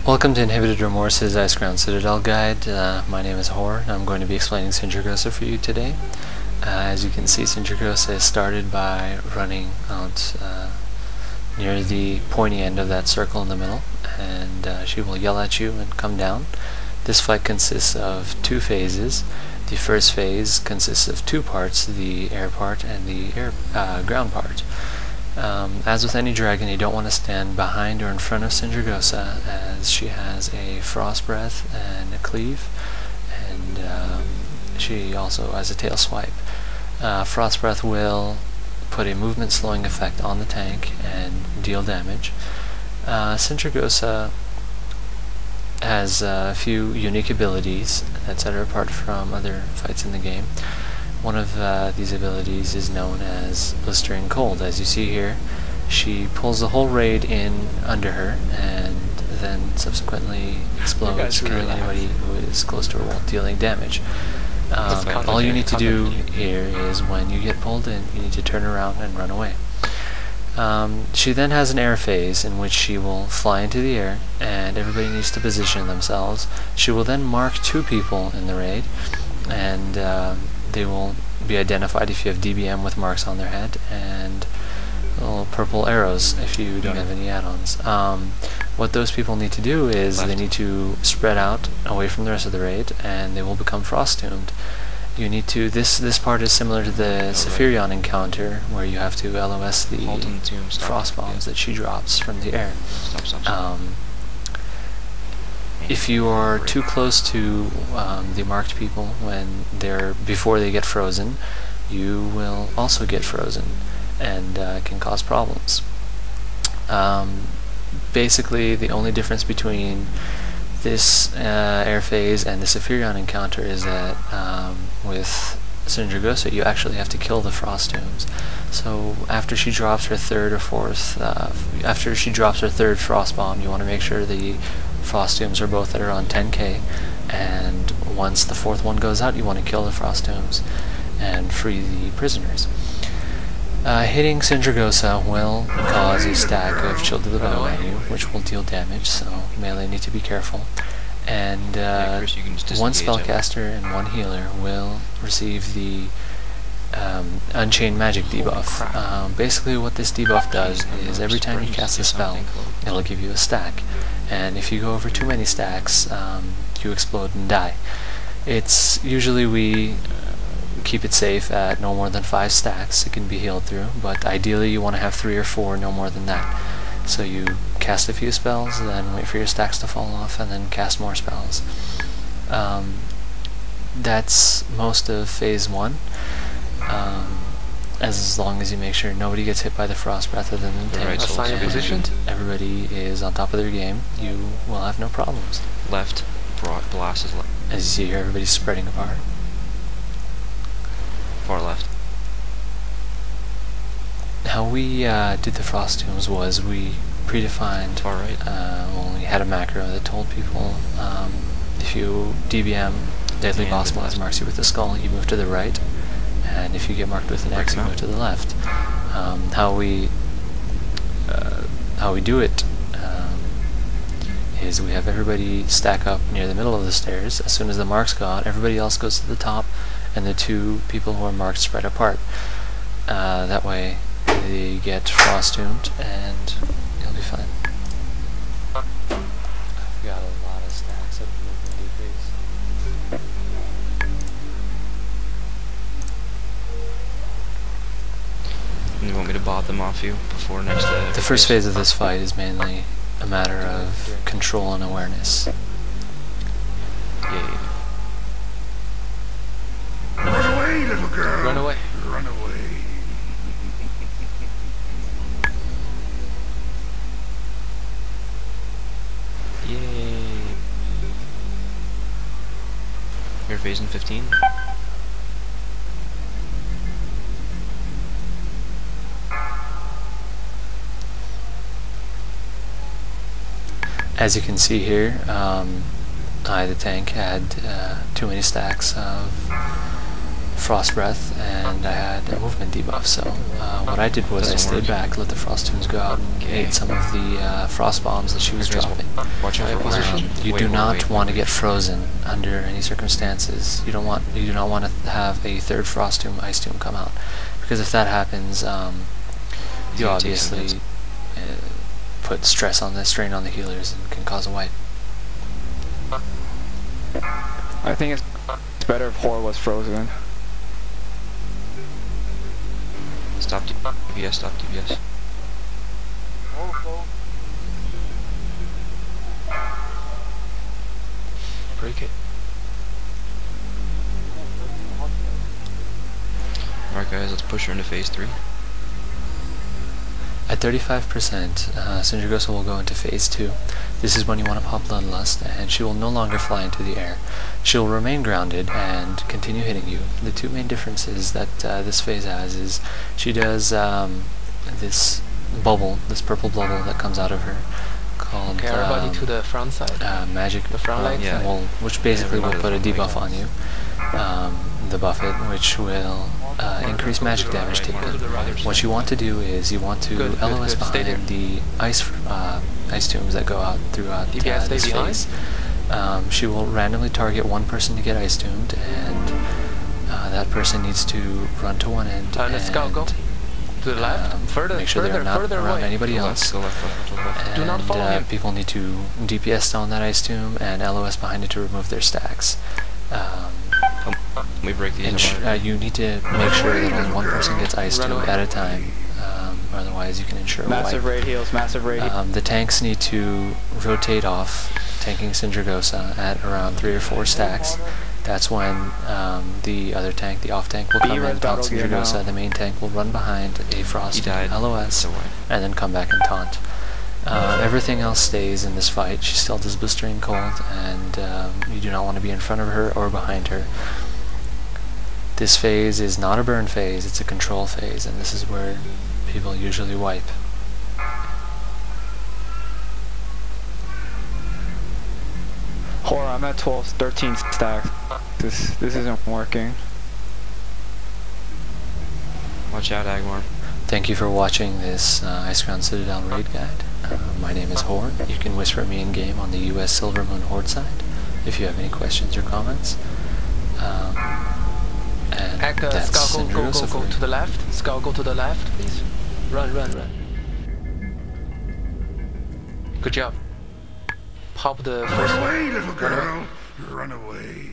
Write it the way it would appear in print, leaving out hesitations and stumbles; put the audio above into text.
Welcome to Inhibited Remorse's Iceground Citadel Guide. My name is Horde, and I'm going to be explaining Sindragosa for you today. As you can see, Sindragosa is started by running out near the pointy end of that circle in the middle, and she will yell at you and come down. This fight consists of two phases. The first phase consists of two parts, the air part and the ground part. As with any dragon, you don't want to stand behind or in front of Sindragosa, as she has a frost breath and a cleave, and she also has a tail swipe. Frost breath will put a movement slowing effect on the tank and deal damage. Sindragosa has a few unique abilities that set her apart from other fights in the game. One of these abilities is known as Blistering Cold. As you see here, she pulls the whole raid in under her and then subsequently explodes, killing anybody who is close to her while dealing damage. All you need to do here is when you get pulled in, you need to turn around and run away. She then has an air phase in which she will fly into the air, and everybody needs to position themselves. She will then mark two people in the raid, and they will be identified if you have DBM with marks on their head, and little purple arrows if you don't have any add-ons. What those people need to do is they need to spread out away from the rest of the raid, and they will become frost-tombed. You need to, this part is similar to the Sephirion encounter, where you have to LOS the frost bombs that she drops from the air. If you are too close to the marked people before they get frozen, you will also get frozen, and can cause problems. Basically, the only difference between this air phase and the Sephirion encounter is that with Sindragosa, you actually have to kill the frost tombs. So after she drops her third frost bomb, you want to make sure the frost tombs are both at around 10k, and once the fourth one goes out, you want to kill the frost tombs and free the prisoners. Hitting Sindragosa will cause a stack of Chill to the Bow on you, which will deal damage, so melee need to be careful. And one spellcaster and one healer will receive the Unchained Magic debuff. Basically what this debuff does is every time you cast a spell, it'll give you a stack. And if you go over too many stacks, you explode and die. It's usually we keep it safe at no more than 5 stacks it can be healed through, but ideally you want to have 3 or 4, no more than that. So you cast a few spells, then wait for your stacks to fall off, and then cast more spells. That's most of phase 1. As long as you make sure nobody gets hit by the frost breath other than the tank, and everybody is on top of their game, you will have no problems. Left, blast is left. As you see here, everybody's spreading apart. Far left. How we did the frost tombs was we predefined, Far right. Well, we had a macro that told people if you DBM Deadly Boss Blast marks you with the skull, you move to the right, and if you get marked with an X, you move to the left. How we do it is we have everybody stack up near the middle of the stairs. As soon as the marks go out, everybody else goes to the top, and the two people who are marked spread apart. That way they get frost-tombed, and you'll be fine. I've got a lot of stacks of movement decrease. You want me to bot them off you before next The first phase of this fight is mainly a matter of control and awareness. Yay. Run away, little girl! Run away. Run away. Yay. You're phasing 15? As you can see here, I, the tank, had too many stacks of Frost Breath, and I had a movement debuff, so what I did was I stayed back, let the Frost Tombs go out, and ate some of the Frost Bombs that she was dropping. Watch out for position. You do not want to get frozen under any circumstances. You do not want to have a third Frost Tomb, Ice Tomb come out, because if that happens, you obviously put stress on the strain on the healers and can cause a wipe. I think it's better if Horde was frozen. Stop DPS, stop DPS. Break it. Alright guys, let's push her into phase 3. At 35%, Sindragosa will go into phase 2. This is when you want to pop Bloodlust, and she will no longer fly into the air. She will remain grounded and continue hitting you. The two main differences that this phase has is she does this bubble, this purple bubble that comes out of her, called Okay, everybody to the front side. magic, The front light side. which basically will put a debuff on you. The Buffet, which will increase magic damage taken. What you want to do is you want to LOS behind the ice tombs that go out throughout this phase. She will randomly target one person to get ice tombed, and that person needs to run to one end Let's go to the left, further, make sure they're not around away. anybody else. Go left. And Do not follow him. people need to DPS down that ice tomb and LOS behind it to remove their stacks. We break these. You need to make sure that only one person gets ice tomb at a time. Otherwise, you can ensure a Massive wipe. raid heals, massive raid heals. The tanks need to rotate off, tanking Sindragosa at around 3 or 4 stacks. That's when the other tank, the off tank, will come in, taunt Sindragosa. The main tank will run behind a Frost LOS, and then come back and taunt. Everything else stays in this fight. She still does Blistering Cold, and you do not want to be in front of her or behind her. This phase is not a burn phase, it's a control phase, and this is where people usually wipe. Horde, I'm at 12, 13 stacks. This isn't working. Watch out, Agmar. Thank you for watching this Icecrown Citadel raid guide. My name is Horde. You can whisper me in game on the US Silvermoon Horde side if you have any questions or comments. And that's Skull, go Sindragosa to the left. Skull, go to the left, please. Run. Good job. Pop the first Run one. away, little Run away. girl. Run away.